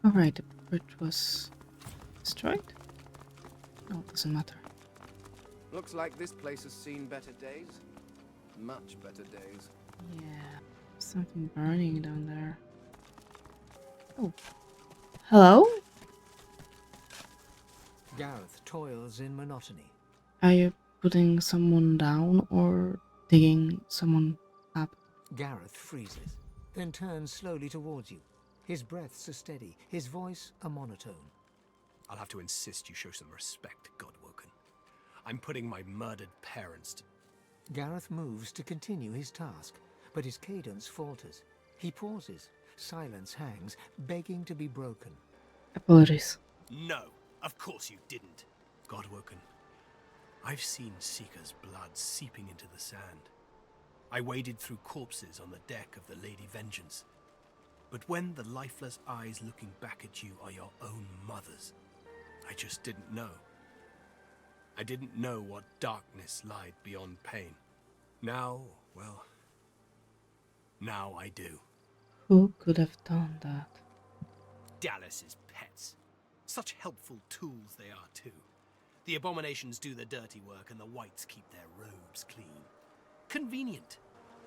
Alright, the bridge was destroyed? No, it doesn't matter. Looks like this place has seen better days. Much better days. Yeah, something burning down there. Oh. Hello? Gareth toils in monotony. Are you putting someone down or digging someone up? Gareth freezes, then turns slowly towards you. His breaths are steady, his voice a monotone. I'll have to insist you show some respect, Godwoken. I'm putting my murdered parents to... Gareth moves to continue his task, but his cadence falters. He pauses. Silence hangs, begging to be broken. Apologies. No, of course you didn't. Godwoken, I've seen Seeker's blood seeping into the sand. I waded through corpses on the deck of the Lady Vengeance. But when the lifeless eyes looking back at you are your own mother's, I just didn't know. I didn't know what darkness lied beyond pain. Now, well, now I do. Who could have done that? Dallas's pets. Such helpful tools they are too. The abominations do the dirty work and the whites keep their robes clean. Convenient.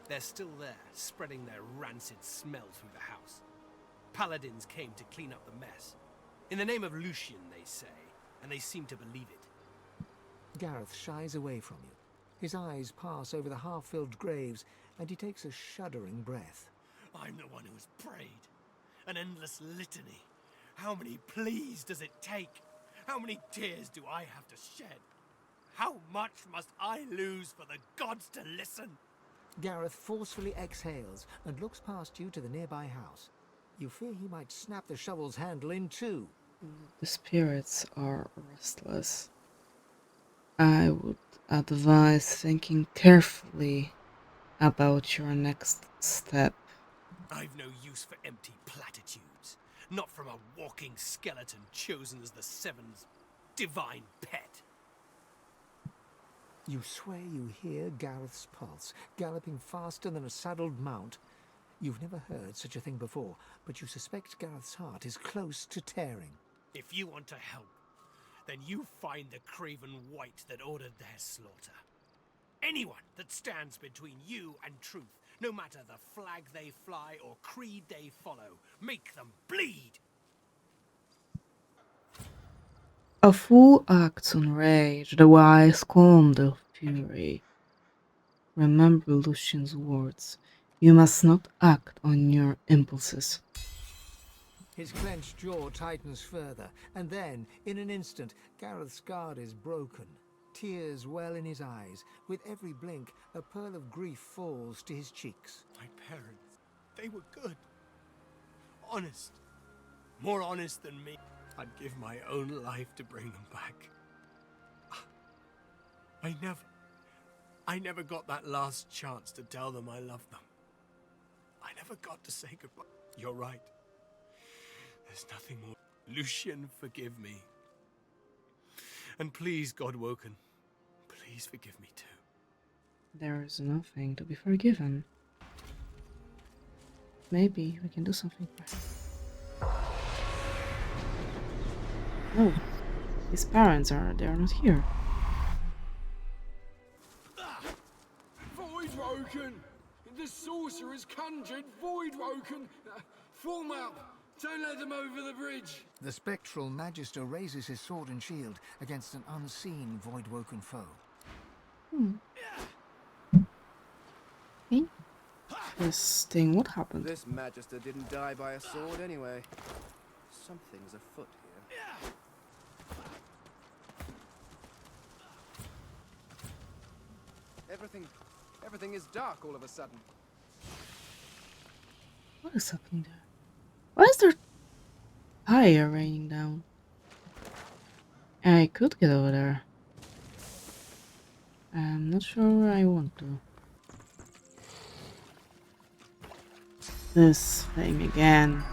They're still there, spreading their rancid smell through the house. Paladins came to clean up the mess. In the name of Lucian, they say, and they seem to believe it. Gareth shies away from you. His eyes pass over the half-filled graves, and he takes a shuddering breath. I'm the one who's prayed. An endless litany. How many pleas does it take? How many tears do I have to shed? How much must I lose for the gods to listen? Gareth forcefully exhales and looks past you to the nearby house. You fear he might snap the shovel's handle in two. The spirits are restless. I would advise thinking carefully about your next step. I've no use for empty platitudes. Not from a walking skeleton chosen as the Seven's divine pet. You swear you hear Gareth's pulse, galloping faster than a saddled mount. You've never heard such a thing before, but you suspect Gareth's heart is close to tearing. If you want to help, then you find the craven wight that ordered their slaughter. Anyone that stands between you and truth, no matter the flag they fly or creed they follow, make them bleed! A fool acts on rage, the wise calm their fury. Remember Lucian's words. You must not act on your impulses. His clenched jaw tightens further, and then, in an instant, Gareth's guard is broken. Tears well in his eyes. With every blink, a pearl of grief falls to his cheeks. My parents, they were good. Honest. More honest than me. I'd give my own life to bring them back. I never got that last chance to tell them I loved them. I never got to say goodbye. You're right. There's nothing more. Lucian, forgive me. And please, Godwoken, please forgive me too. There is nothing to be forgiven. Maybe we can do something for him. No, his parents they are not here. Voidwoken! The sorcerer's conjured Voidwoken! Form up! Don't let them over the bridge! The spectral magister raises his sword and shield against an unseen Voidwoken foe. Interesting, what happened? This magister didn't die by a sword anyway. Something's afoot here. Everything is dark all of a sudden. What is happening there? Why is there fire raining down? I could get over there. I'm not sure I want to. This thing again.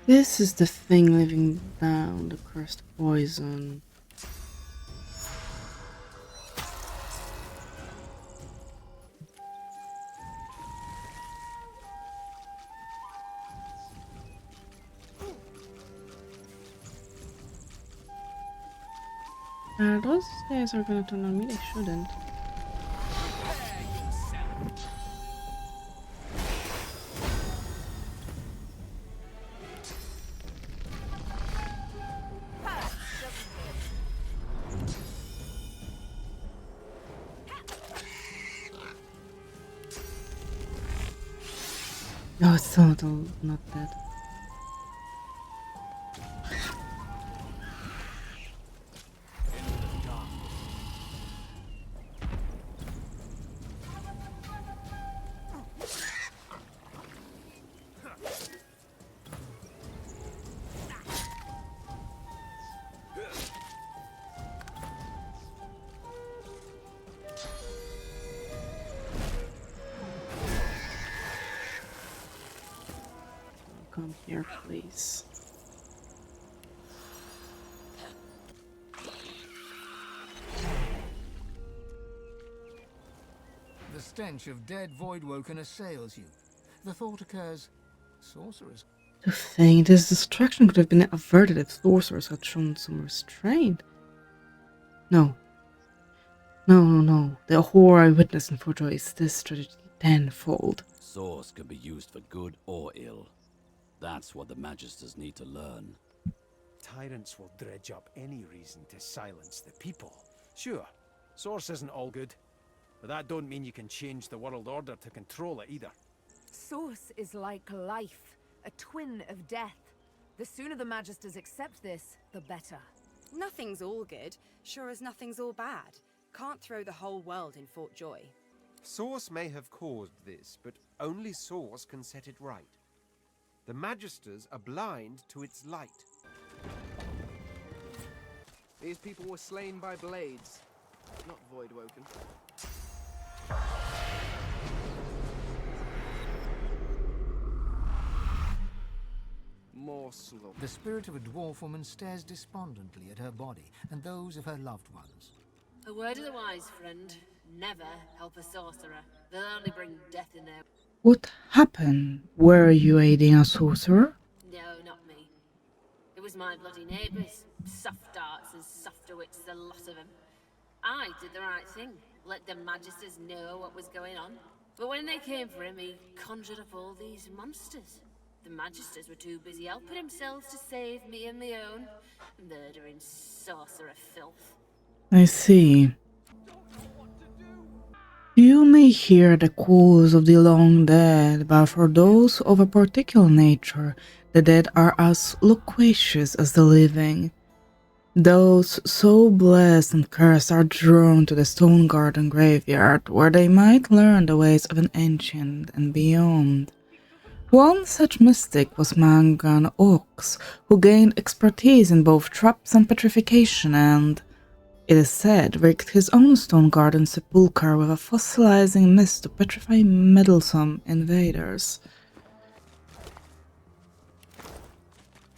This is the thing living down the cursed poison. Those guys are gonna turn on me, they shouldn't. No, it's still not dead. Come here, please. The stench of dead Voidwoken assails you. The thought occurs, sorcerers. To think this distraction could have been averted if sorcerers had shown some restraint. No. No. The horror I witnessed in Forjoy is this tragedy tenfold. Source can be used for good or ill. That's what the Magisters need to learn. Tyrants will dredge up any reason to silence the people. Sure, Source isn't all good, but that don't mean you can change the world order to control it either. Source is like life, a twin of death. The sooner the Magisters accept this, the better. Nothing's all good, sure as nothing's all bad. Can't throw the whole world in Fort Joy. Source may have caused this, but only Source can set it right. The Magisters are blind to its light. These people were slain by blades, not Voidwoken. More slow. The spirit of a dwarf woman stares despondently at her body and those of her loved ones. A word of the wise, friend. Never help a sorcerer. They'll only bring death in their... What happened? Were you aiding a sorcerer? No, not me. It was my bloody neighbours. Soft darts and softer wits, the lot of them. I did the right thing. Let the Magisters know what was going on. But when they came for him, he conjured up all these monsters. The Magisters were too busy helping themselves to save me and my own. Murdering sorcerer filth. I see. You may hear the calls of the long dead, but for those of a particular nature, the dead are as loquacious as the living. Those so blessed and cursed are drawn to the Stone Garden graveyard, where they might learn the ways of an ancient and beyond. One such mystic was Mangan Ox, who gained expertise in both traps and petrification and, it is said, rigged his own Stone Garden sepulchre with a fossilizing mist to petrify meddlesome invaders.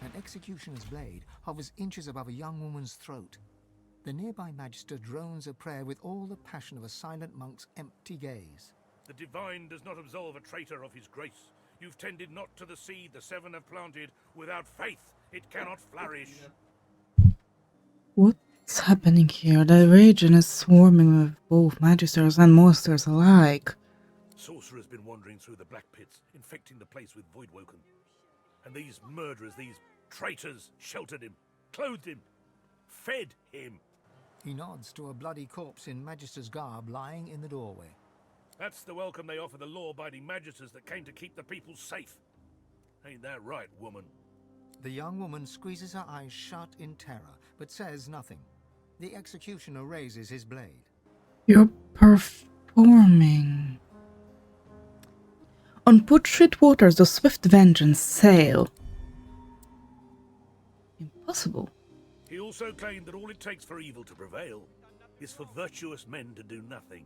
An executioner's blade hovers inches above a young woman's throat. The nearby Magister drones a prayer with all the passion of a silent monk's empty gaze. The divine does not absolve a traitor of his grace. You've tended not to the seed the seven have planted. Without faith, it cannot flourish. What's happening here? The region is swarming with both Magisters and monsters alike. Sorcerer's been wandering through the black pits, infecting the place with Voidwoken. And these murderers, these traitors, sheltered him, clothed him, fed him. He nods to a bloody corpse in Magister's garb lying in the doorway. That's the welcome they offer the law-abiding Magisters that came to keep the people safe. Ain't that right, woman? The young woman squeezes her eyes shut in terror, but says nothing. The executioner raises his blade. You're performing. On putrid waters does swift vengeance sail. Impossible. He also claimed that all it takes for evil to prevail is for virtuous men to do nothing.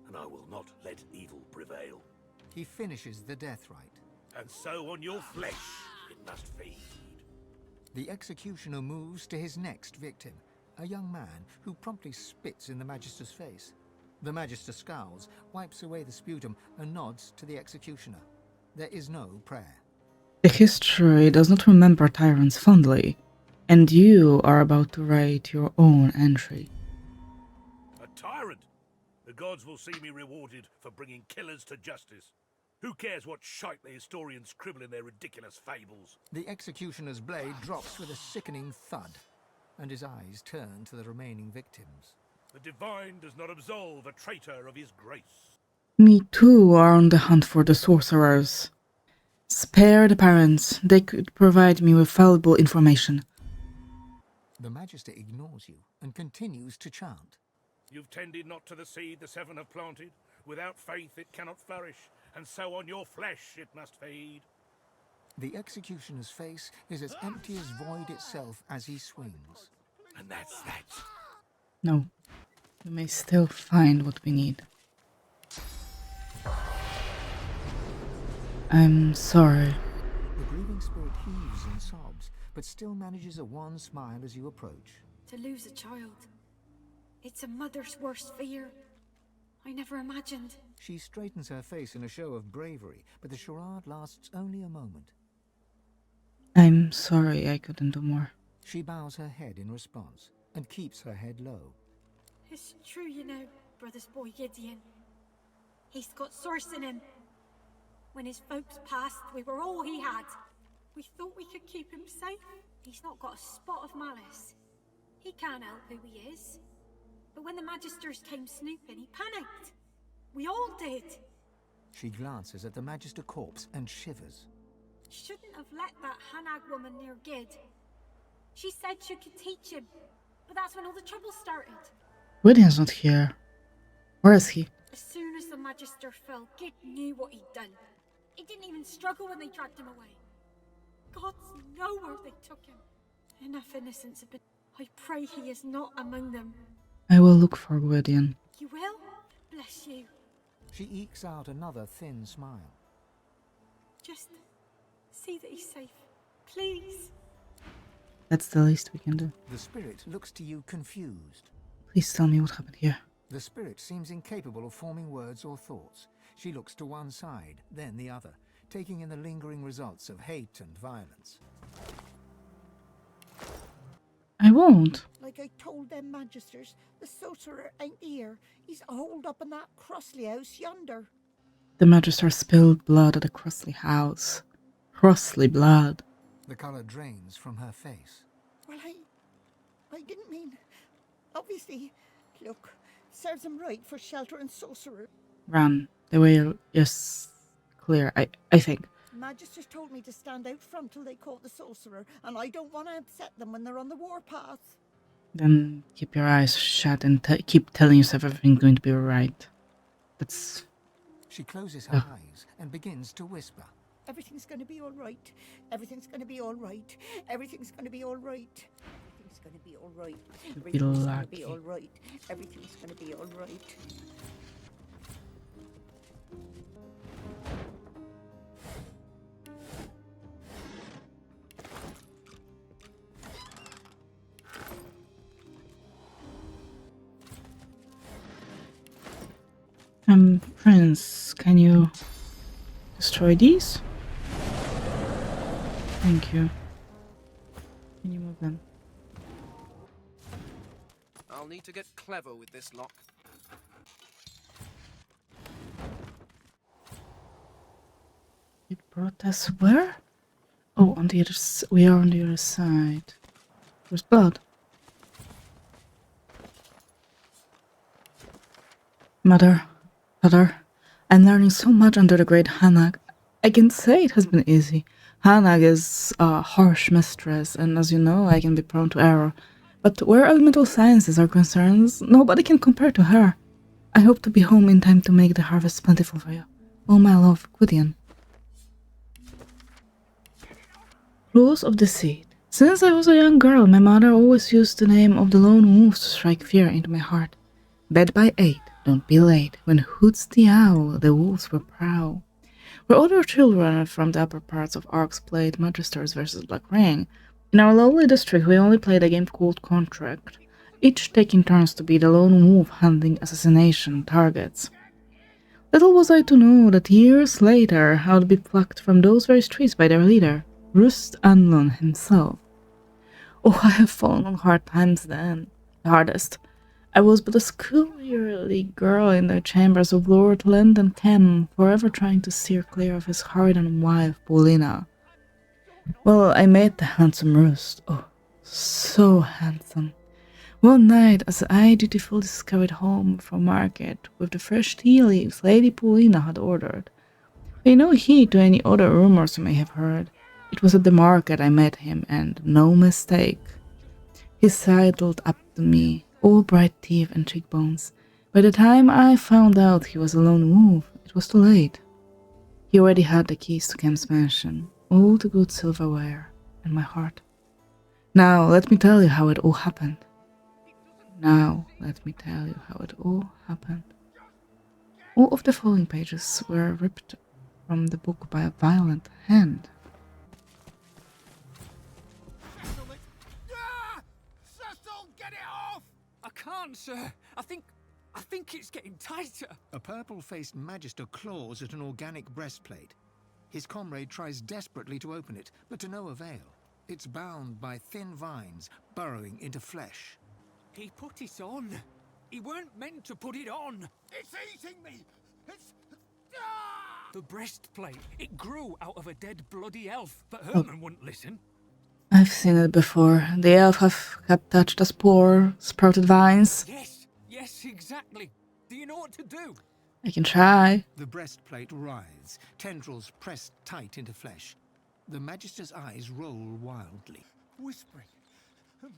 And I will not let evil prevail. He finishes the death rite. And so on your flesh, it must feed. The executioner moves to his next victim, a young man who promptly spits in the Magister's face. The Magister scowls, wipes away the sputum, and nods to the executioner. There is no prayer. The history does not remember tyrants fondly, and you are about to write your own entry. A tyrant? The gods will see me rewarded for bringing killers to justice. Who cares what shite the historians scribble in their ridiculous fables? The executioner's blade drops with a sickening thud, and his eyes turn to the remaining victims. The divine does not absolve a traitor of his grace. Me too are on the hunt for the sorcerers. Spare the parents, they could provide me with valuable information. The Magister ignores you and continues to chant. You've tended not to the seed the seven have planted. Without faith it cannot flourish, and so on your flesh it must feed. The executioner's face is as empty as void itself as he swings. And that's that. No, we may still find what we need. I'm sorry. The grieving spirit heaves and sobs, but still manages a wan smile as you approach. To lose a child. It's a mother's worst fear. I never imagined. She straightens her face in a show of bravery, but the charade lasts only a moment. I'm sorry I couldn't do more. She bows her head in response, and keeps her head low. It's true, you know, brother's boy Gideon. He's got source in him. When his folks passed, we were all he had. We thought we could keep him safe. He's not got a spot of malice. He can't help who he is. But when the Magisters came snooping, he panicked. We all did. She glances at the Magister corpse and shivers. Shouldn't have let that Hanag woman near Gid. She said she could teach him, but that's when all the trouble started. Gideon's not here. Where is he? As soon as the Magister fell, Gid knew what he'd done. He didn't even struggle when they dragged him away. Gods know where they took him. Enough innocents have been... I pray he is not among them. I will look for Gideon. You will? Bless you. She ekes out another thin smile. Just see that he's safe. Please. That's the least we can do. The spirit looks to you confused. Please tell me what happened here. The spirit seems incapable of forming words or thoughts. She looks to one side, then the other, taking in the lingering results of hate and violence. I won't. Like I told them Magisters, the sorcerer ain't here. He's holed up in that Crossley house yonder. The Magister spilled blood at the Crossley house. Crossley blood. The colour drains from her face. Well, I didn't mean... Obviously, look, serves him right for sheltering sorcerer. Run. The way is clear, I think. Magisters told me to stand out front till they caught the sorcerer, and I don't want to upset them when they're on the warpath. Then keep your eyes shut and keep telling yourself everything's going to be alright. That's... She closes her eyes and begins to whisper. Everything's going to be alright. Everything's going to be alright. Everything's going to be alright. Everything's going to be alright. Everything's going to be alright. Everything's going to be alright. Prince, can you destroy these? Thank you. Can you move them? I'll need to get clever with this lock. You brought us where? Oh, on the other side. We are on the other side. There's blood. Mother, I'm learning so much under the great Hanag. I can say it has been easy. Hanag is a harsh mistress, and as you know, I can be prone to error. But where elemental sciences are concerned, nobody can compare to her. I hope to be home in time to make the harvest plentiful for you. Oh, my love, Gideon. Rules of Deceit. Since I was a young girl, my mother always used the name of the lone wolf to strike fear into my heart. Bed by 8, don't be late. When hoots the owl, the wolves will prowl. For other children from the upper parts of Arcs played Magisters vs. Black Ring, in our lowly district we only played a game called Contract, each taking turns to be the lone wolf hunting assassination targets. Little was I to know that years later I would be plucked from those very streets by their leader, Rust Anlon himself. Oh, I have fallen on hard times then, the hardest. I was but a schoolyearly girl in the chambers of Lord Lendon Ken, forever trying to steer clear of his hardened wife, Paulina. Well, I made the handsome Rust. Oh, so handsome. One night, as I dutifully scurried home from market with the fresh tea leaves Lady Paulina had ordered, pay no heed to any other rumors you may have heard. It was at the market I met him, and no mistake. He sidled up to me, all bright teeth and cheekbones. By the time I found out he was a lone wolf, it was too late. He already had the keys to Kemp's mansion, all the good silverware, and my heart. Now, let me tell you how it all happened. All of the following pages were ripped from the book by a violent hand. Cecil, get it off! I can't, sir. I think it's getting tighter. A purple-faced magister claws at an organic breastplate. His comrade tries desperately to open it, but to no avail. It's bound by thin vines, burrowing into flesh. He put it on. He weren't meant to put it on. It's eating me! It's... The breastplate, it grew out of a dead bloody elf, but Herman wouldn't listen. I've seen it before. The elf have touched us poor, sprouted vines. Yes, exactly. Do you know what to do? I can try. The breastplate writhes, tendrils pressed tight into flesh. The Magister's eyes roll wildly. Whispering.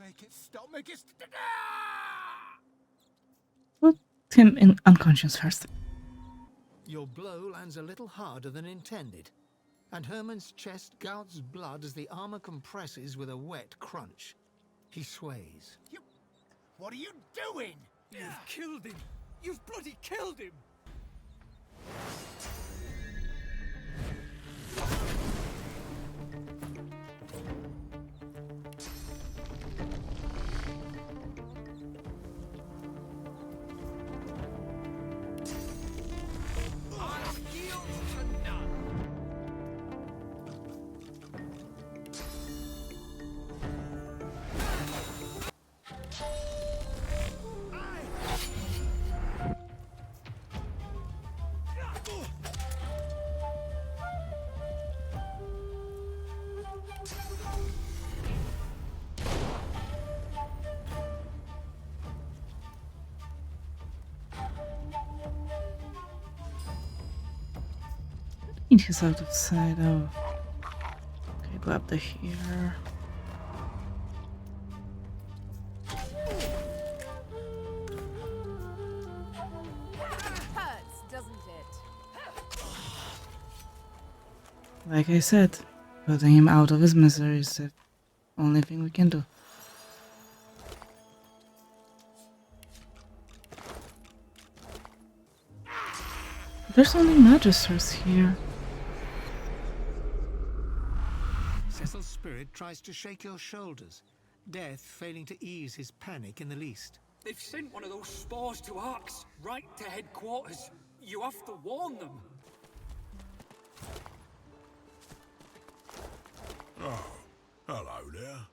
Make it stop, make it stop. Put him in unconscious first. Your blow lands a little harder than intended, and Herman's chest gouts blood as the armor compresses with a wet crunch. He sways. What are you doing? You've killed him. You've bloody killed him. He's out of sight. Oh. Okay, go up to here. Hurts, doesn't it? Like I said, putting him out of his misery is the only thing we can do. There's only magisters here. Cecil's spirit tries to shake your shoulders, death failing to ease his panic in the least. They've sent one of those spores to Arx, right to headquarters. You have to warn them. Oh, hello there.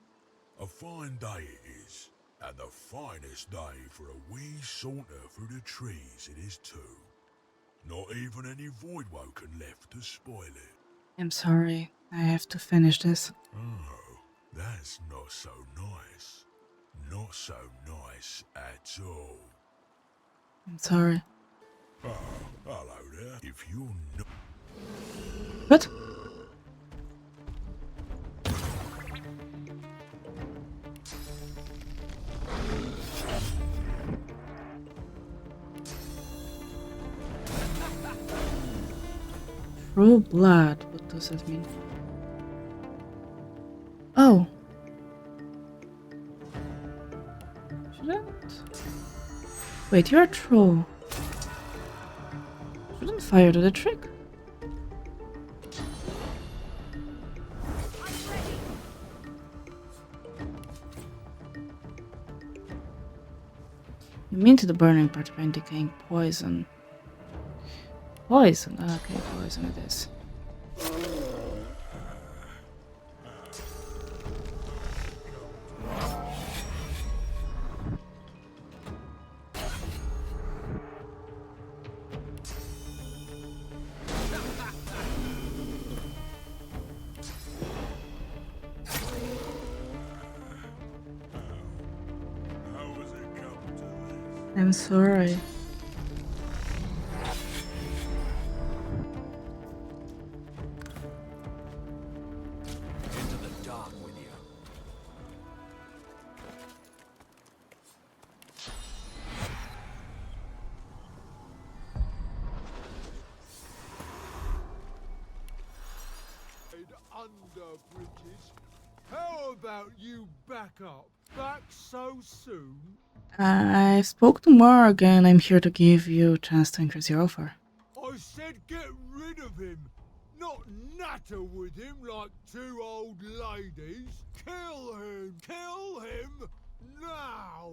A fine day it is, and the finest day for a wee saunter through the trees it is too. Not even any Voidwoken left to spoil it. I'm sorry, I have to finish this. Oh, that's not so nice. Not so nice at all. I'm sorry. Oh, hello there. If you're not... What? Throw blood, what does that mean? Oh. Shouldn't... Wait, you're a troll. Shouldn't fire do the trick? Immune to the burning part of decaying poison. Poison? Okay, poison it is. I'm sorry. Into the dark with you. Under bridges. How about you back up? Back so soon? I spoke to Morgan. I'm here to give you a chance to increase your offer. I said get rid of him, not natter with him like two old ladies. Kill him! Kill him! Now!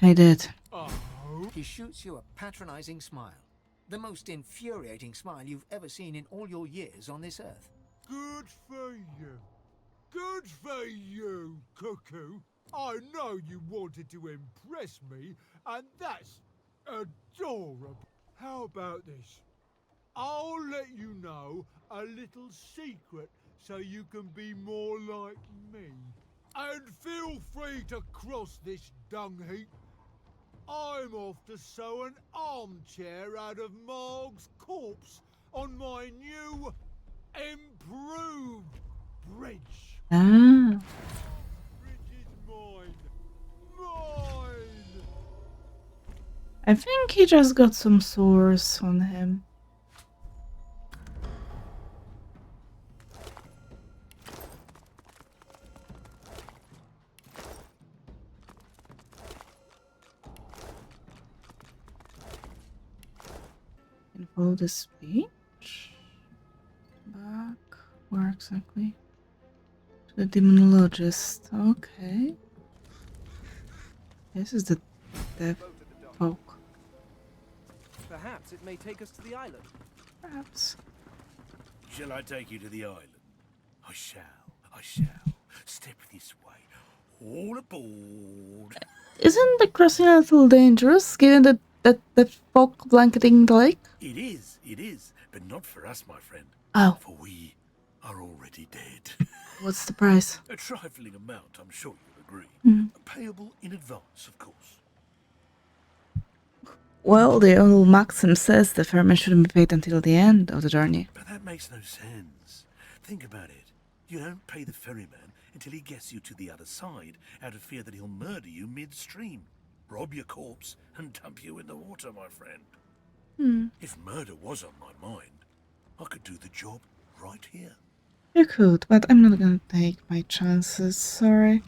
I did. Oh? He shoots you a patronizing smile. The most infuriating smile you've ever seen in all your years on this earth. Good for you. Good for you, Cuckoo. I know you wanted to impress me, and that's adorable. How about this? I'll let you know a little secret so you can be more like me. And feel free to cross this dung heap. I'm off to sew an armchair out of Marg's corpse on my new, improved bridge. Ah. Mine. Mine. I think he just got some sores on him. Can follow the speech. Back. Where exactly? To the demonologist. Okay. This is the death folk. Perhaps it may take us to the island. Perhaps. Shall I take you to the island? I shall. I shall. Step this way. All aboard. Isn't the crossing a little dangerous, given that fog blanketing the lake? It is, but not for us, my friend. Oh. For we are already dead. What's the price? A trifling amount, I'm sure you'll agree. Payable in advance, of course. Well, the old maxim says the ferryman shouldn't be paid until the end of the journey. But that makes no sense. Think about it. You don't pay the ferryman until he gets you to the other side, out of fear that he'll murder you midstream, rob your corpse, and dump you in the water, my friend. If murder was on my mind, I could do the job right here. You could, but I'm not gonna take my chances, sorry.